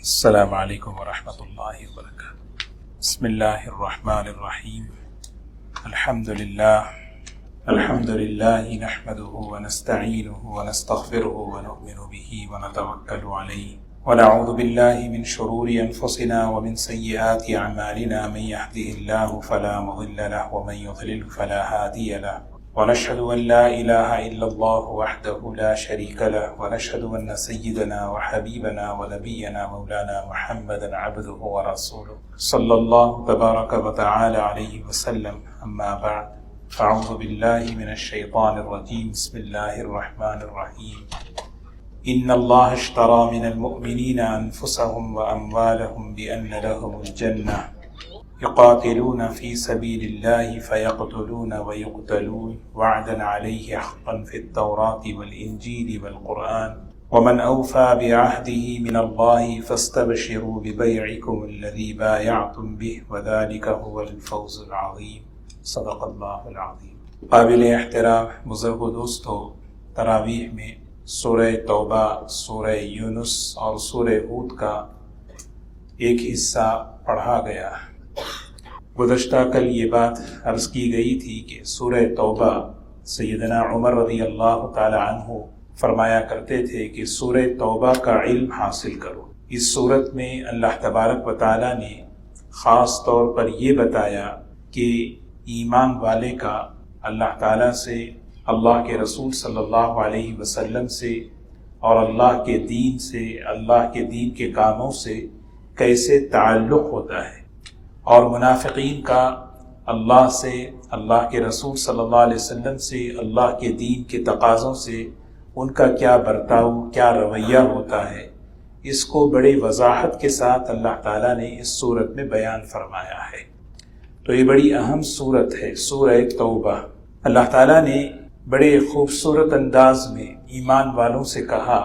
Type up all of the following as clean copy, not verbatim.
السلام علیکم ورحمۃ اللہ وبرکاتہ۔ بسم اللہ الرحمن الرحیم۔ الحمد للہ نحمده ونستعینه ونستغفره ونؤمن به ونتوکل علیہ ونعوذ باللہ من شرور انفسنا ومن سیئات اعمالنا، من یهده اللہ فلا مضل له ومن یضلل فلا ہادی له، ونشهد أن لا إله إلا الله وحده لا شريك له، ونشهد أن سيدنا وحبيبنا ونبينا مولانا محمدا عبده ورسوله صلى الله تبارك وتعالى عليه وسلم، أما بعد فأعوذ بالله من الشيطان الرجيم، بسم الله الرحمن الرحيم۔ إن الله اشترى من المؤمنين أنفسهم وأموالهم بأن لهم الجنة يقاتلون في سبيل الله فيقتلون ويقتلون وعدا عليه حقا في التوراة والإنجيل والقرآن، ومن أوفى بعهده من الله فاستبشروا ببيعكم الذي بايعتم به وذلك هو الفوز العظيم۔ صدق الله العظيم۔ قابل احترام بزرگ و دوستو، تراویح میں سورہ توبہ، سورہ یونس اور سورہ ہود کا ایک حصہ پڑھا گیا۔ گزشتہ کل یہ بات عرض کی گئی تھی کہ سورہ توبہ سیدنا عمر رضی اللہ تعالی عنہ فرمایا کرتے تھے کہ سورہ توبہ کا علم حاصل کرو۔ اس صورت میں اللہ تبارک و تعالی نے خاص طور پر یہ بتایا کہ ایمان والے کا اللہ تعالی سے، اللہ کے رسول صلی اللہ علیہ وسلم سے اور اللہ کے دین سے، اللہ کے دین کے کاموں سے کیسے تعلق ہوتا ہے، اور منافقین کا اللہ سے، اللہ کے رسول صلی اللہ علیہ وسلم سے، اللہ کے دین کے تقاضوں سے ان کا کیا برتاؤ، کیا رویہ ہوتا ہے، اس کو بڑے وضاحت کے ساتھ اللہ تعالیٰ نے اس صورت میں بیان فرمایا ہے۔ تو یہ بڑی اہم صورت ہے سورہ توبہ۔ اللہ تعالیٰ نے بڑے خوبصورت انداز میں ایمان والوں سے کہا،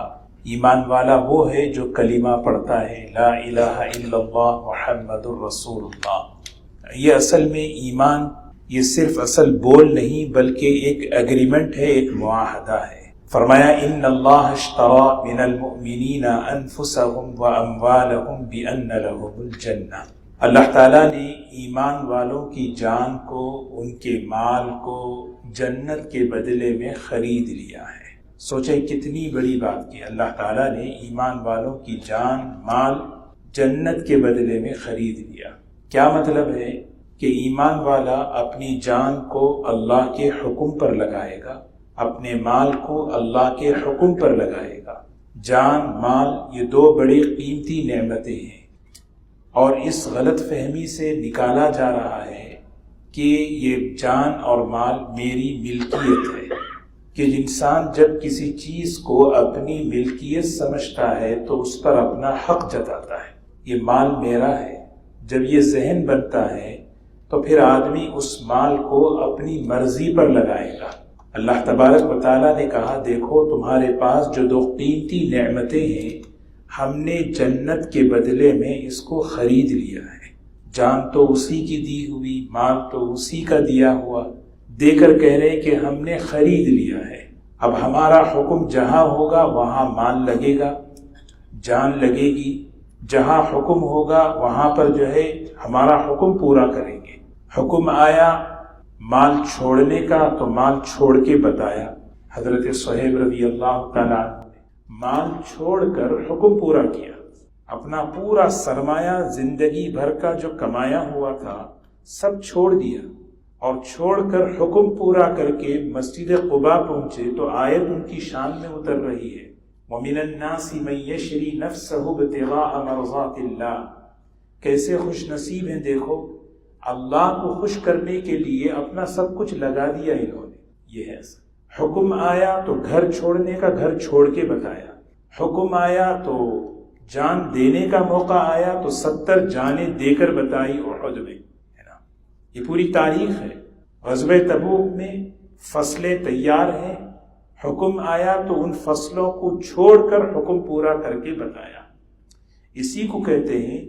ایمان والا وہ ہے جو کلمہ پڑھتا ہے، لا الہ الا اللہ محمد الرسول اللہ۔ یہ اصل میں ایمان، یہ صرف اصل بول نہیں بلکہ ایک ایگریمنٹ ہے، ایک معاہدہ ہے۔ فرمایا ان اللہ اشترى من المؤمنین انفسهم واموالهم بان لهم الجنہ۔ اللہ تعالیٰ نے ایمان والوں کی جان کو، ان کے مال کو جنت کے بدلے میں خرید لیا ہے۔ سوچیں کتنی بڑی بات کی، اللہ تعالیٰ نے ایمان والوں کی جان، مال جنت کے بدلے میں خرید لیا۔ کیا مطلب ہے کہ ایمان والا اپنی جان کو اللہ کے حکم پر لگائے گا، اپنے مال کو اللہ کے حکم پر لگائے گا۔ جان، مال یہ دو بڑی قیمتی نعمتیں ہیں، اور اس غلط فہمی سے نکالا جا رہا ہے کہ یہ جان اور مال میری ملکیت ہے، کہ انسان جب کسی چیز کو اپنی ملکیت سمجھتا ہے تو اس پر اپنا حق جتاتا ہے، یہ مال میرا ہے۔ جب یہ ذہن بنتا ہے تو پھر آدمی اس مال کو اپنی مرضی پر لگائے گا۔ اللہ تبارک و تعالیٰ نے کہا دیکھو تمہارے پاس جو دو قیمتی نعمتیں ہیں، ہم نے جنت کے بدلے میں اس کو خرید لیا ہے۔ جان تو اسی کی دی ہوئی، مال تو اسی کا دیا ہوا، دے کر کہہ رہے کہ ہم نے خرید لیا ہے۔ اب ہمارا حکم جہاں ہوگا وہاں مال لگے گا، جان لگے گی، جہاں حکم ہوگا وہاں پر جو ہے ہمارا حکم پورا کریں گے۔ حکم آیا مال چھوڑنے کا تو مال چھوڑ کے بتایا۔ حضرت صہیب رضی اللہ تعالیٰ عنہ نے مال چھوڑ کر حکم پورا کیا، اپنا پورا سرمایہ زندگی بھر کا جو کمایا ہوا تھا سب چھوڑ دیا، اور چھوڑ کر حکم پورا کر کے مسجد قباء پہنچے تو آیت ان کی شان میں اتر رہی ہے، وَمِنَ النَّاسِ مَن يَشْرِي نَفْسَهُ ابْتِغَاءَ مَرْضَاتِ اللَّهِ۔ کیسے خوش نصیب ہیں، دیکھو اللہ کو خوش کرنے کے لیے اپنا سب کچھ لگا دیا انہوں نے۔ یہ ہے حکم آیا تو گھر چھوڑنے کا، گھر چھوڑ کے بتایا۔ حکم آیا تو جان دینے کا موقع آیا تو 70 جانیں دے کر بتائی احد میں۔ یہ پوری تاریخ ہے۔ غزوہ تبوک میں فصلیں تیار ہیں، حکم آیا تو ان فصلوں کو چھوڑ کر حکم پورا کر کے بتایا۔ اسی کو کہتے ہیں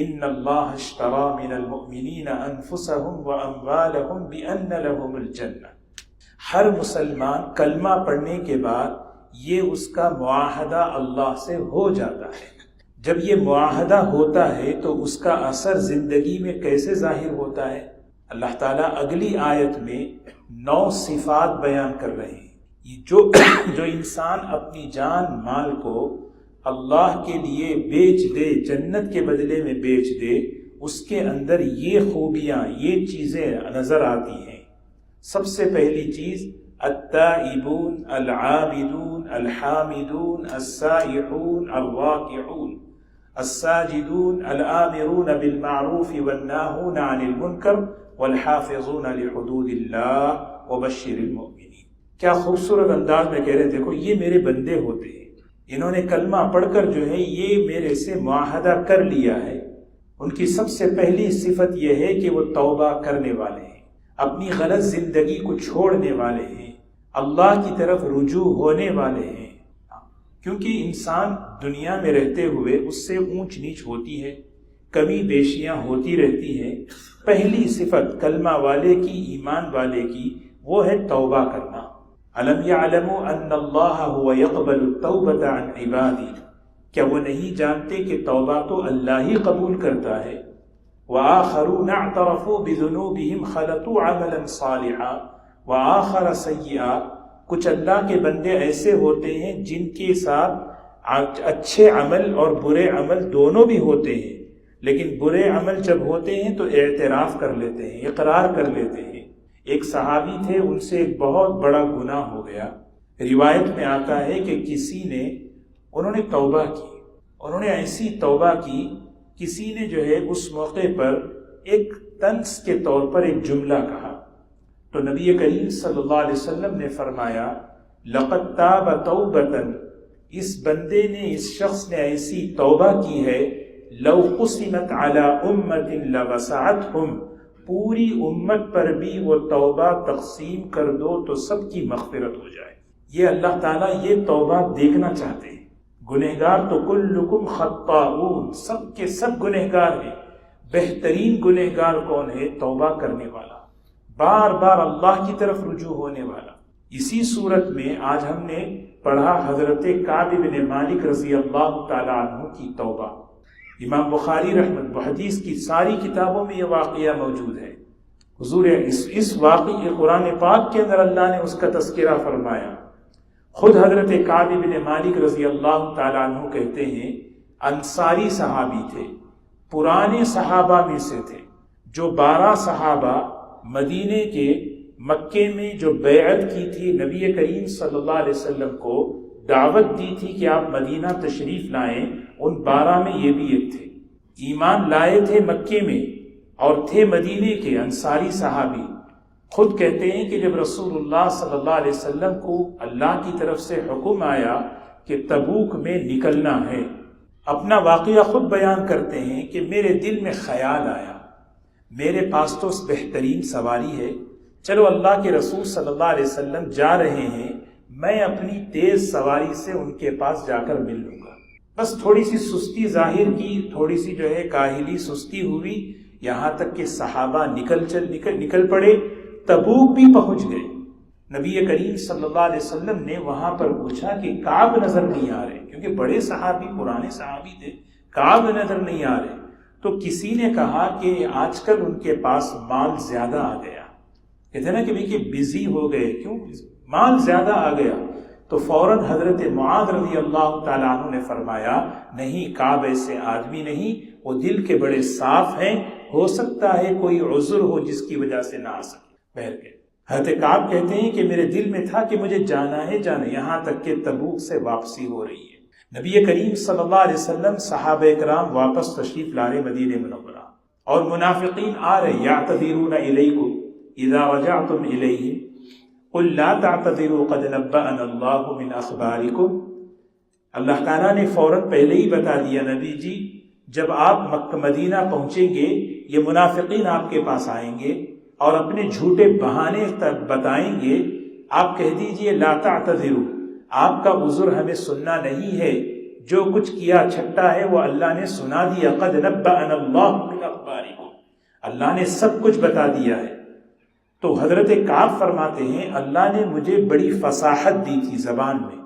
ان اللہ اشترى من المؤمنین انفسهم واموالهم بان لهم الجنہ۔ ہر مسلمان کلمہ پڑھنے کے بعد یہ اس کا معاہدہ اللہ سے ہو جاتا ہے۔ جب یہ معاہدہ ہوتا ہے تو اس کا اثر زندگی میں کیسے ظاہر ہوتا ہے؟ اللہ تعالیٰ اگلی آیت میں 9 صفات بیان کر رہے ہیں. یہ جو انسان اپنی جان مال کو اللہ کے لیے بیچ دے، جنت کے بدلے میں بیچ دے، اس کے اندر یہ خوبیاں، یہ چیزیں نظر آتی ہیں. سب سے پہلی چیز التائبون العابدون الحامدون السائحون الراکعون الساجدون الآمرون بالمعروف والناہون عن المنکر والحافظون لحدود اللہ وبشر المؤمنین. کیا خوبصورت انداز میں کہہ رہے ہیں، دیکھو یہ میرے بندے ہوتے ہیں، انہوں نے کلمہ پڑھ کر جو ہے یہ میرے سے معاہدہ کر لیا ہے. ان کی سب سے پہلی صفت یہ ہے کہ وہ توبہ کرنے والے ہیں، اپنی غلط زندگی کو چھوڑنے والے ہیں، اللہ کی طرف رجوع ہونے والے ہیں. کیونکہ انسان دنیا میں رہتے ہوئے اس سے اونچ نیچ ہوتی ہے، کمی بیشیاں ہوتی رہتی ہیں. پہلی صفت کلمہ والے کی، ایمان والے کی، وہ ہے توبہ کرنا. الم یعلموا ان اللہ هو یقبل التوبۃ عن عبادہ، کیا وہ نہیں جانتے کہ توبہ تو اللہ ہی قبول کرتا ہے. وآخرون اعترفوا بذنوبہم خلطوا عملا صالحا وآخر سیئا، کچھ اللہ کے بندے ایسے ہوتے ہیں جن کے ساتھ اچھے عمل اور برے عمل دونوں بھی ہوتے ہیں، لیکن برے عمل جب ہوتے ہیں تو اعتراف کر لیتے ہیں، اقرار کر لیتے ہیں. ایک صحابی تھے، ان سے ایک بہت بڑا گناہ ہو گیا. روایت میں آتا ہے کہ انہوں نے توبہ کی، انہوں نے ایسی توبہ کی، کسی نے جو ہے اس موقع پر ایک طنز کے طور پر ایک جملہ کہا، تو نبی کریم صلی اللہ علیہ وسلم نے فرمایا لقد تاب توبۃ، اس بندے نے، اس شخص نے ایسی توبہ کی ہے لو قسمت علی امت لوسعتہم، پوری امت پر بھی وہ توبہ تقسیم کر دو تو سب کی مغفرت ہو جائے. یہ اللہ تعالیٰ یہ توبہ دیکھنا چاہتے ہیں. گنہگار تو کلکم خطاؤون، سب کے سب گنہگار ہیں. بہترین گنہگار کون ہے؟ توبہ کرنے والا، بار بار اللہ کی طرف رجوع ہونے والا. اسی صورت میں آج ہم نے پڑھا حضرت کعب بن مالک رضی اللہ تعالی عنہ کی توبہ. امام بخاری رحمۃ حدیث کی ساری کتابوں میں یہ واقعہ موجود ہے. حضور اس واقعے قرآن پاک کے اندر اللہ نے اس کا تذکرہ فرمایا. خود حضرت کعب بن مالک رضی اللہ تعالی عنہ کہتے ہیں انصاری صحابی تھے، پرانے صحابہ میں سے تھے. جو 12 صحابہ مدینے کے مکے میں جو بیعت کی تھی، نبی کریم صلی اللہ علیہ وسلم کو دعوت دی تھی کہ آپ مدینہ تشریف لائیں، ان 12 میں یہ بھی ایک تھے. ایمان لائے تھے مکے میں اور تھے مدینے کے انصاری صحابی. خود کہتے ہیں کہ جب رسول اللہ صلی اللہ علیہ وسلم کو اللہ کی طرف سے حکم آیا کہ تبوک میں نکلنا ہے، اپنا واقعہ خود بیان کرتے ہیں کہ میرے دل میں خیال آیا، میرے پاس تو بہترین سواری ہے، چلو اللہ کے رسول صلی اللہ علیہ وسلم جا رہے ہیں، میں اپنی تیز سواری سے ان کے پاس جا کر مل لوں گا. بس تھوڑی سی سستی ظاہر کی، تھوڑی سی جو ہے کاہلی سستی ہوئی، یہاں تک کہ صحابہ نکل پڑے، تبوک بھی پہنچ گئے. نبی کریم صلی اللہ علیہ وسلم نے وہاں پر پوچھا کہ کعب نظر نہیں آ رہے، کیونکہ بڑے صحابی، پرانے صحابی تھے، کعب نظر نہیں آ رہے. تو کسی نے کہا کہ آج کل ان کے پاس مال زیادہ آ گیا. کہتے نا کہ بزی ہو گئے، کیوں؟ مال زیادہ آ گیا. تو فوراً حضرت معاذ رضی اللہ تعالیٰ عنہ نے فرمایا نہیں، کعب ایسے آدمی نہیں، وہ دل کے بڑے صاف ہیں، ہو سکتا ہے کوئی عذر ہو جس کی وجہ سے نہ آ سکے. بہر کے حضرت کعب کہتے ہیں کہ میرے دل میں تھا کہ مجھے جانا ہے، یہاں تک کہ تبوک سے واپسی ہو رہی ہے. نبی کریم صلی اللہ علیہ وسلم، صحابہ کرام واپس تشریف لا رہے مدینہ منورہ، اور منافقین آ رہے، یعتذرون الیکم اذا رجعتم الیہم قل لا تعتذروا قد نبأنا اللہ من اخبارکم. اللہ تعالیٰ نے فوراً پہلے ہی بتا دیا، نبی جی جب آپ مکہ مدینہ پہنچیں گے یہ منافقین آپ کے پاس آئیں گے اور اپنے جھوٹے بہانے تک بتائیں گے، آپ کہہ دیجئے لا تعتذروا، آپ کا عذر ہمیں سننا نہیں ہے، جو کچھ کیا چھٹا ہے وہ اللہ نے سنا دیا. قد نبأنا اللہ من اخبارکم، اللہ نے سب کچھ بتا دیا ہے. تو حضرت کعب فرماتے ہیں اللہ نے مجھے بڑی فصاحت دی تھی زبان میں.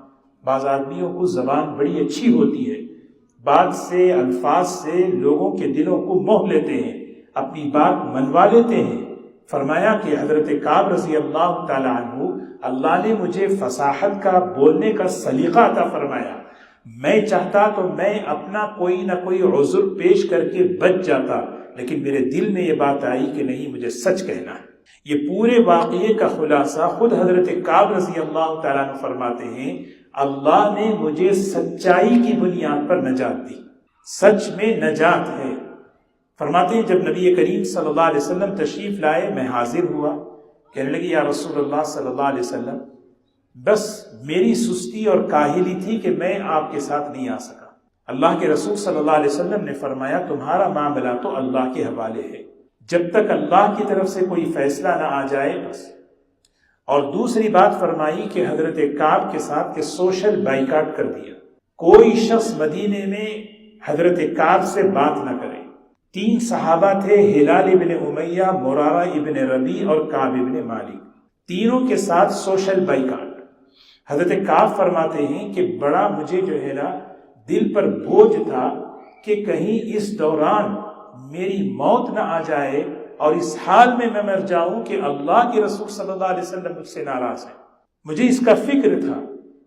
بعض آدمیوں کو زبان بڑی اچھی ہوتی ہے، بات سے، الفاظ سے لوگوں کے دلوں کو موہ لیتے ہیں، اپنی بات منوا لیتے ہیں۔ فرمایا کہ حضرت کعب رضی اللہ تعالی عنہ، اللہ نے مجھے فصاحت کا، بولنے کا سلیقہ عطا فرمایا، میں چاہتا تو میں اپنا کوئی نہ کوئی عذر پیش کر کے بچ جاتا، لیکن میرے دل میں یہ بات آئی کہ نہیں، مجھے سچ کہنا ہے۔ یہ پورے واقعے کا خلاصہ خود حضرت کعب رضی اللہ تعالیٰ عنہ فرماتے ہیں، اللہ نے مجھے سچائی کی بنیاد پر نجات دی، سچ میں نجات ہے۔ فرماتے ہیں جب نبی کریم صلی اللہ علیہ وسلم تشریف لائے، میں حاضر ہوا، کہنے لگی یا رسول اللہ صلی اللہ علیہ وسلم، بس میری سستی اور کاہلی تھی کہ میں آپ کے ساتھ نہیں آ سکا۔ اللہ کے رسول صلی اللہ علیہ وسلم نے فرمایا تمہارا معاملہ تو اللہ کے حوالے ہے، جب تک اللہ کی طرف سے کوئی فیصلہ نہ آ جائے بس۔ اور دوسری بات فرمائی کہ حضرت کعب کے ساتھ کہ سوشل بائیکاٹ کر دیا، کوئی شخص مدینے میں حضرت کعب سے بات نہ کرے۔ 3 صحابہ تھے، ہلال ابن امیہ، مرارہ ابن ربیع اور کعب ابن مالک، تینوں کے ساتھ سوشل بائیکاٹ۔ حضرت کعب فرماتے ہیں کہ بڑا مجھے جو ہے نا دل پر بوجھ تھا کہ کہیں اس دوران میری موت نہ آ جائے اور اس حال میں میں مر جاؤں کہ اللہ کے رسول صلی اللہ علیہ وسلم مجھ سے ناراض ہے۔ مجھے اس کا فکر تھا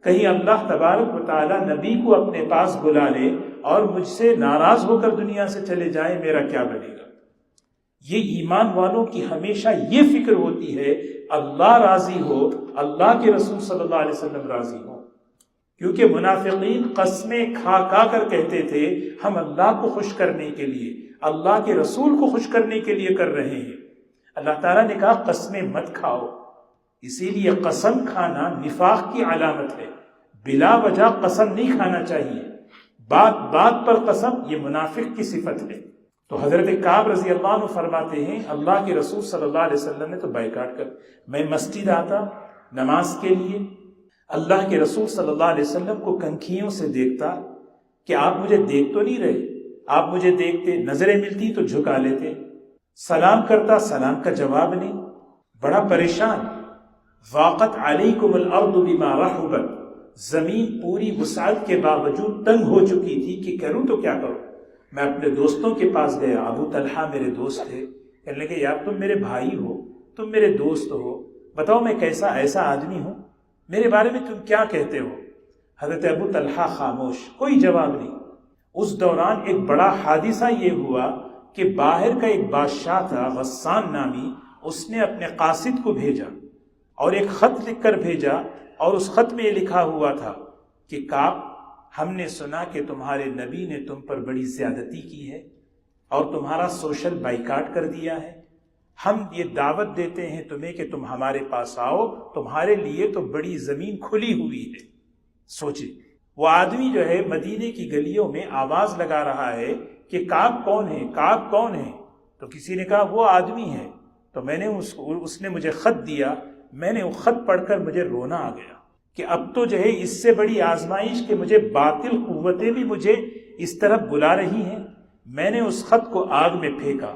کہیں اللہ تبارک و تعالی نبی کو اپنے پاس بلا لے اور مجھ سے ناراض ہو کر دنیا سے چلے جائے، میرا کیا بنے گا۔ یہ ایمان والوں کی ہمیشہ یہ فکر ہوتی ہے اللہ راضی ہو، اللہ کے رسول صلی اللہ علیہ وسلم راضی ہو، کیونکہ منافقین قسمیں کھا کھا کر کہتے تھے ہم اللہ کو خوش کرنے کے لیے، اللہ کے رسول کو خوش کرنے کے لیے کر رہے ہیں۔ اللہ تعالیٰ نے کہا قسمیں مت کھاؤ، اسی لیے قسم کھانا نفاق کی علامت ہے، بلا وجہ قسم نہیں کھانا چاہیے، بات بات پر قسم یہ منافق کی صفت ہے۔ تو حضرت کعب رضی اللہ عنہ فرماتے ہیں اللہ کے رسول صلی اللہ علیہ وسلم نے تو بائیکاٹ کر، میں مسجد آتا نماز کے لیے، اللہ کے رسول صلی اللہ علیہ وسلم کو کنکھیوں سے دیکھتا کہ آپ مجھے دیکھ تو نہیں رہے، آپ مجھے دیکھتے، نظریں ملتی تو جھکا لیتے، سلام کرتا سلام کا جواب نہیں، بڑا پریشان۔ ضاقت علیکم الارض بما رحبت، زمین پوری وسعت کے باوجود تنگ ہو چکی تھی کہ کروں تو کیا کروں۔ میں اپنے دوستوں کے پاس گیا، ابو طلحہ میرے دوست تھے، کہنے لگے یار تم میرے بھائی ہو، تم میرے دوست ہو، بتاؤ میں کیسا ایسا آدمی ہوں، میرے بارے میں تم کیا کہتے ہو۔ حضرت ابو طلحہ خاموش، کوئی جواب نہیں۔ اس دوران ایک بڑا حادثہ یہ ہوا کہ باہر کا ایک بادشاہ تھا غسان نامی، اس نے اپنے قاصد کو بھیجا اور ایک خط لکھ کر بھیجا، اور اس خط میں یہ لکھا ہوا تھا کہ کعب ہم نے سنا کہ تمہارے نبی نے تم پر بڑی زیادتی کی ہے اور تمہارا سوشل بائیکاٹ کر دیا ہے، ہم یہ دعوت دیتے ہیں تمہیں کہ تم ہمارے پاس آؤ، تمہارے لیے تو بڑی زمین کھلی ہوئی ہے۔ سوچے وہ آدمی جو ہے مدینے کی گلیوں میں آواز لگا رہا ہے کہ کعب کون ہے، کعب کون ہے، تو کسی نے کہا وہ آدمی ہے، تو میں نے اس نے مجھے خط دیا، میں نے وہ خط پڑھ کر مجھے رونا آ گیا کہ اب تو جو ہے اس سے بڑی آزمائش کہ مجھے باطل قوتیں بھی مجھے اس طرف بلا رہی ہیں۔ میں نے اس خط کو آگ میں پھینکا۔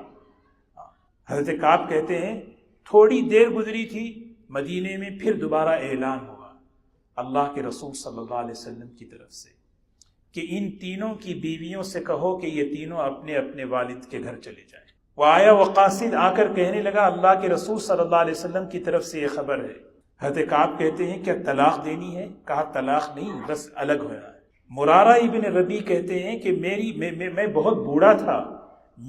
حضرت کعب کہتے ہیں تھوڑی دیر گزری تھی، مدینے میں پھر دوبارہ اعلان ہوا اللہ کے رسول صلی اللہ علیہ وسلم کی طرف سے کہ ان تینوں کی بیویوں سے کہو کہ یہ تینوں اپنے اپنے والد کے گھر چلے جائیں۔ وہ آیا وہ قاصد آ کر کہنے لگا اللہ کے رسول صلی اللہ علیہ وسلم کی طرف سے یہ خبر ہے۔ حضرت کعب کہتے ہیں کیا طلاق دینی ہے؟ کہا طلاق نہیں، بس الگ ہونا ہے۔ مرارہ ابن ربیع کہتے ہیں کہ میں بہت بوڑھا تھا،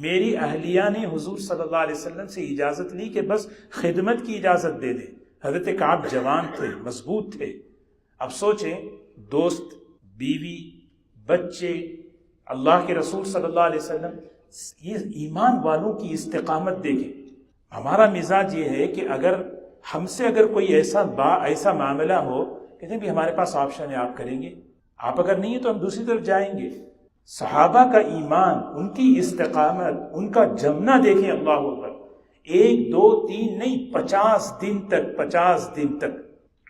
میری اہلیہ نے حضور صلی اللہ علیہ وسلم سے اجازت لی کہ بس خدمت کی اجازت دے دیں۔ حضرت کعب جوان تھے، مضبوط تھے۔ اب سوچیں دوست، بیوی، بچے، اللہ کے رسول صلی اللہ علیہ وسلم، یہ ایمان والوں کی استقامت دیکھیں۔ ہمارا مزاج یہ ہے کہ اگر ہم سے اگر کوئی ایسا معاملہ ہو، کہتے ہیں بھی ہمارے پاس آپشن ہے، آپ کریں گے، آپ اگر نہیں ہے تو ہم دوسری طرف جائیں گے۔ صحابہ کا ایمان، ان کی استقامت، ان کا جمنا دیکھیں، اللہ اکبر، 1 2 3 نہیں، 50 دن تک۔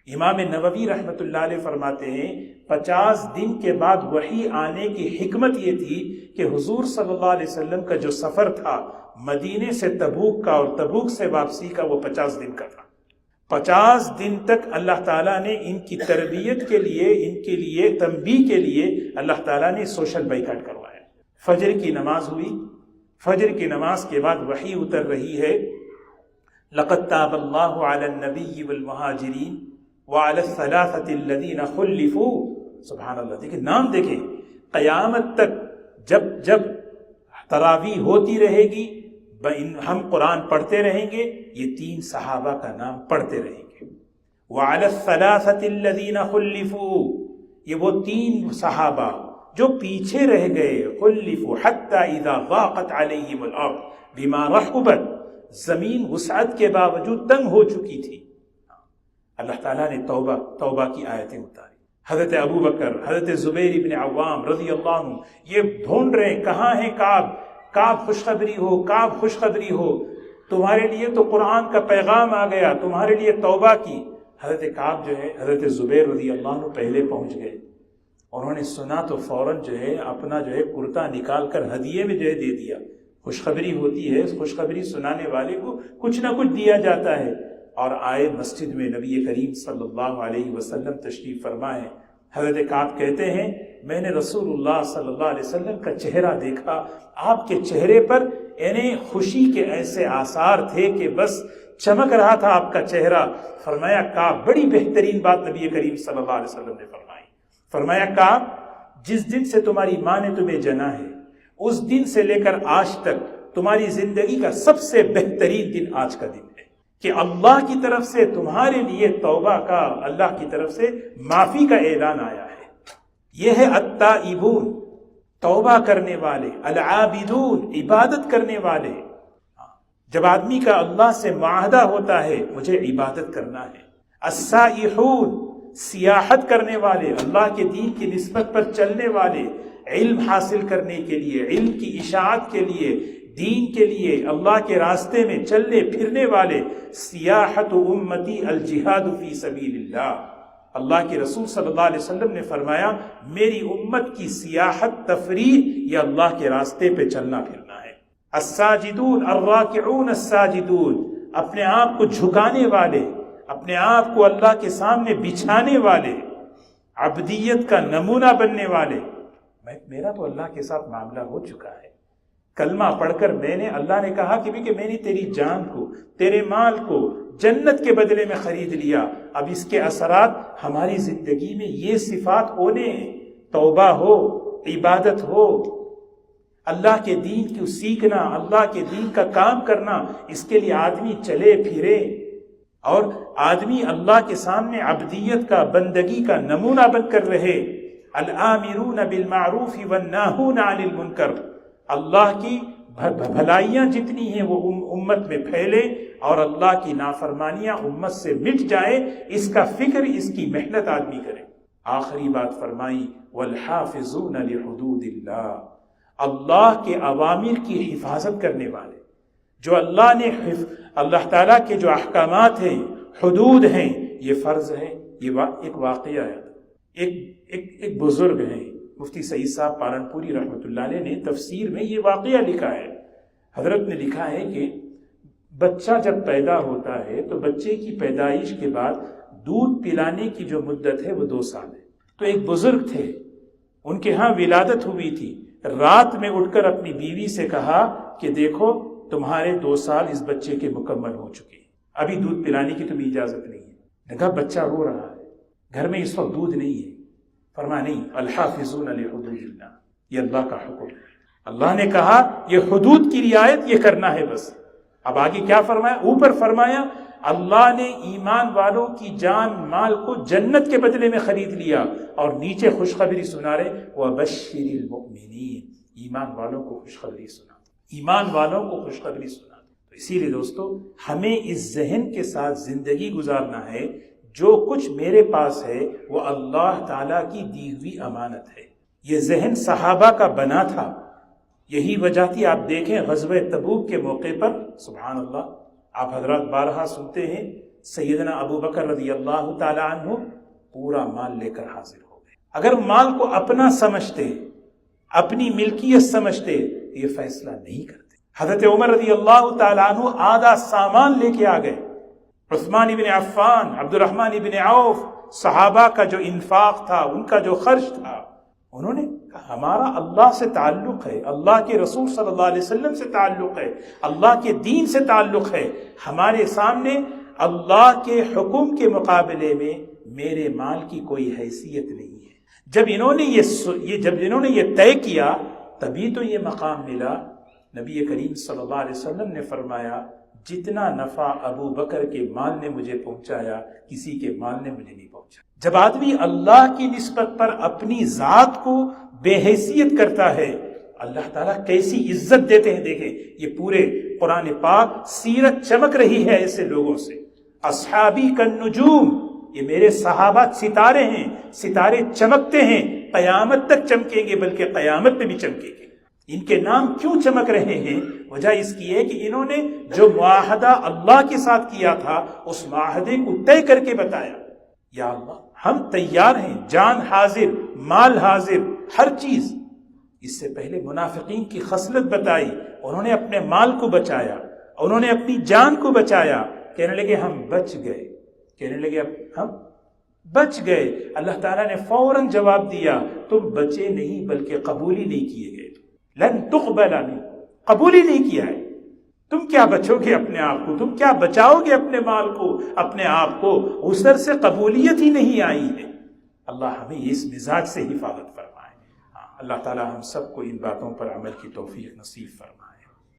امام نووی رحمۃ اللہ علیہ فرماتے ہیں 50 دن کے بعد وحی آنے کی حکمت یہ تھی کہ حضور صلی اللہ علیہ وسلم کا جو سفر تھا مدینے سے تبوک کا اور تبوک سے واپسی کا، وہ 50 دن کا تھا۔ 50 دن تک اللہ تعالیٰ نے ان کی تربیت کے لیے، ان کے لیے تنبیہ کے لیے اللہ تعالیٰ نے سوشل بائیکاٹ کروایا۔ فجر کی نماز ہوئی، فجر کی نماز کے بعد وحی اتر رہی ہے، لقد تاب اللہ علی النبی والمہاجرین وعلی الثلاثة الذین خلفوا۔ سبحان اللہ، دیکھیں نام، دیکھیں قیامت تک جب تراویح ہوتی رہے گی، ہم قرآن پڑھتے رہیں گے، یہ 3 صحابہ کا نام پڑھتے رہیں گے۔ وعلی الثلاثة الذین خلفوا، یہ وہ 3 صحابہ جو پیچھے رہ گئے، خلفوا حتی اذا ضاقت علیہم الارض بما رحبت، زمین وسعت کے باوجود تنگ ہو چکی تھی۔ اللہ تعالیٰ نے توبہ کی آیتیں اتاری۔ حضرت ابو بکر، حضرت زبیر ابن عوام رضی اللہ عنہ یہ ڈھونڈ رہے ہیں کہاں ہیں کعب خوشخبری ہو، کعب خوشخبری ہو، تمہارے لیے تو قرآن کا پیغام آ گیا، تمہارے لیے توبہ کی۔ حضرت کعب جو ہے، حضرت زبیر رضی اللہ عنہ پہلے پہنچ گئے، انہوں نے سنا تو فوراً جو ہے اپنا جو ہے کرتا نکال کر ہدیے میں جو ہے دے دیا۔ خوشخبری ہوتی ہے، خوشخبری سنانے والے کو کچھ نہ کچھ دیا جاتا ہے۔ اور آئے مسجد میں، نبی کریم صلی اللہ علیہ وسلم تشریف فرمائے۔ حضرت کعب کہتے ہیں میں نے رسول اللہ صلی اللہ علیہ وسلم کا چہرہ دیکھا، آپ کے چہرے پر یعنی خوشی کے ایسے آثار تھے کہ بس چمک رہا تھا آپ کا چہرہ۔ فرمایا کعب، بڑی بہترین بات نبی کریم صلی اللہ علیہ وسلم نے فرمائی، فرمایا کعب جس دن سے تمہاری ماں نے تمہیں جنا ہے، اس دن سے لے کر آج تک تمہاری زندگی کا سب سے بہترین دن آج کا دن ہے کہ اللہ کی طرف سے تمہارے لیے توبہ کا، اللہ کی طرف سے معافی کا اعلان آیا ہے۔ یہ ہے التائبون، توبہ کرنے والے، العابدون، عبادت کرنے والے۔ جب آدمی کا اللہ سے معاہدہ ہوتا ہے مجھے عبادت کرنا ہے۔ السائحون، سیاحت کرنے والے، اللہ کے دین کی نسبت پر چلنے والے، علم حاصل کرنے کے لیے، علم کی اشاعت کے لیے، دین کے لیے، اللہ کے راستے میں چلنے پھرنے والے۔ سیاحت امتی الجہاد فی سبیل اللہ، اللہ کے رسول صلی اللہ علیہ وسلم نے فرمایا میری امت کی سیاحت، تفریح، یہ اللہ کے راستے پہ چلنا پھرنا ہے۔ الساجدون الراکعون الساجدون، اپنے آپ کو جھکانے والے، اپنے آپ کو اللہ کے سامنے بچھانے والے، عبدیت کا نمونہ بننے والے۔ میرا تو اللہ کے ساتھ معاملہ ہو چکا ہے، کلمہ پڑھ کر میں نے، اللہ نے کہا کہ میں نے تیری جان کو، تیرے مال کو جنت کے بدلے میں خرید لیا، اب اس کے اثرات ہماری زندگی میں یہ صفات ہونے ہیں، توبہ ہو، عبادت ہو، اللہ کے دین کو سیکھنا، اللہ کے دین کا کام کرنا، اس کے لیے آدمی چلے پھرے اور آدمی اللہ کے سامنے عبدیت کا، بندگی کا نمونہ بن کر رہے۔ الآمرون بالمعروف والناہون عن المنکر، اللہ کی بھلائیاں جتنی ہیں وہ امت میں پھیلے اور اللہ کی نافرمانیاں امت سے مٹ جائے، اس کا فکر، اس کی محنت آدمی کرے۔ آخری بات فرمائی والحافظون لحدود اللہ، اللہ کے اوامر کی حفاظت کرنے والے، جو اللہ نے اللہ تعالیٰ کے جو احکامات ہیں، حدود ہیں، یہ فرض ہے۔ یہ ایک واقعہ ہے، ایک بزرگ ہیں مفتی سعید صاحب پالنپوری رحمۃ اللہ علیہ نے تفسیر میں یہ واقعہ لکھا ہے۔ حضرت نے لکھا ہے کہ بچہ جب پیدا ہوتا ہے تو بچے کی پیدائش کے بعد دودھ پلانے کی جو مدت ہے وہ 2 سال ہے۔ تو ایک بزرگ تھے، ان کے ہاں ولادت ہوئی تھی، رات میں اٹھ کر اپنی بیوی سے کہا کہ دیکھو تمہارے 2 سال اس بچے کے مکمل ہو چکے ہیں، ابھی دودھ پلانے کی تمہیں اجازت نہیں ہے۔ کہا بچہ رو رہا ہے، گھر میں اس وقت دودھ نہیں ہے۔ فرمایا نہیں، الحافظون لحدود اللہ، یہ اللہ کا حکم ہے، اللہ نے کہا یہ حدود کی رعایت یہ کرنا ہے بس۔ اب آگے کیا فرمایا؟ اوپر فرمایا اللہ نے ایمان والوں کی جان مال کو جنت کے بدلے میں خرید لیا، اور نیچے خوشخبری سنا رہے وَبَشِّرِ الْمُؤْمِنِينَ، ایمان والوں کو خوشخبری سنا، ایمان والوں کو خوشخبری سنا۔ تو اسی لیے دوستو ہمیں اس ذہن کے ساتھ زندگی گزارنا ہے جو کچھ میرے پاس ہے وہ اللہ تعالیٰ کی دی ہوئی امانت ہے۔ یہ ذہن صحابہ کا بنا تھا، یہی وجہ تھی آپ دیکھیں غزوہ تبوک کے موقع پر سبحان اللہ آپ حضرات بارہا سنتے ہیں سیدنا ابو بکر رضی اللہ تعالی عنہ پورا مال لے کر حاضر ہو گئے۔ اگر مال کو اپنا سمجھتے، اپنی ملکیت سمجھتے یہ فیصلہ نہیں کرتے۔ حضرت عمر رضی اللہ تعالی عنہ آدھا سامان لے کے آ گئے، عثمان ابن عفان، عبد الرحمن ابن عوف، صحابہ کا جو انفاق تھا، ان کا جو خرچ تھا، انہوں نے کہا ہمارا اللہ سے تعلق ہے، اللہ کے رسول صلی اللہ علیہ وسلم سے تعلق ہے، اللہ کے دین سے تعلق ہے، ہمارے سامنے اللہ کے حکم کے مقابلے میں میرے مال کی کوئی حیثیت نہیں ہے۔ جب انہوں نے یہ طے کیا تبھی تو یہ مقام ملا۔ نبی کریم صلی اللہ علیہ وسلم نے فرمایا جتنا نفع ابو بکر کے مال نے مجھے پہنچایا کسی کے مال نے مجھے نہیں پہنچا۔ جب آدمی اللہ کی نسبت پر اپنی ذات کو بے حیثیت کرتا ہے، اللہ تعالیٰ کیسی عزت دیتے ہیں۔ دیکھیں یہ پورے قرآن پاک سیرت چمک رہی ہے ایسے لوگوں سے۔ اصحابی کالنجوم، یہ میرے صحابہ ستارے ہیں، ستارے چمکتے ہیں، قیامت تک چمکیں گے، بلکہ قیامت میں بھی چمکیں گے۔ ان کے نام کیوں چمک رہے ہیں؟ وجہ اس کی ہے کہ انہوں نے جو معاہدہ اللہ کے ساتھ کیا تھا اس معاہدے کو طے کر کے بتایا، یا اللہ ہم تیار ہیں، جان حاضر، مال حاضر، ہر چیز۔ اس سے پہلے منافقین کی خصلت بتائی، انہوں نے اپنے مال کو بچایا، انہوں نے اپنی جان کو بچایا، کہنے لگے ہم بچ گئے، کہنے لگے ہم بچ گئے۔ اللہ تعالیٰ نے فوراً جواب دیا تم بچے نہیں بلکہ قبول ہی نہیں کیے گئے، لن تقبل منکم، قبول ہی نہیں کیا ہے۔ تم کیا بچو گے اپنے آپ کو، تم کیا بچاؤ گے اپنے مال کو، اپنے آپ کو؟ اس طرح سے قبولیت ہی نہیں آئی ہے۔ اللہ ہمیں اس مزاج سے حفاظت فرمائے۔ اللہ تعالی ہم سب کو ان باتوں پر عمل کی توفیق نصیب فرمائے۔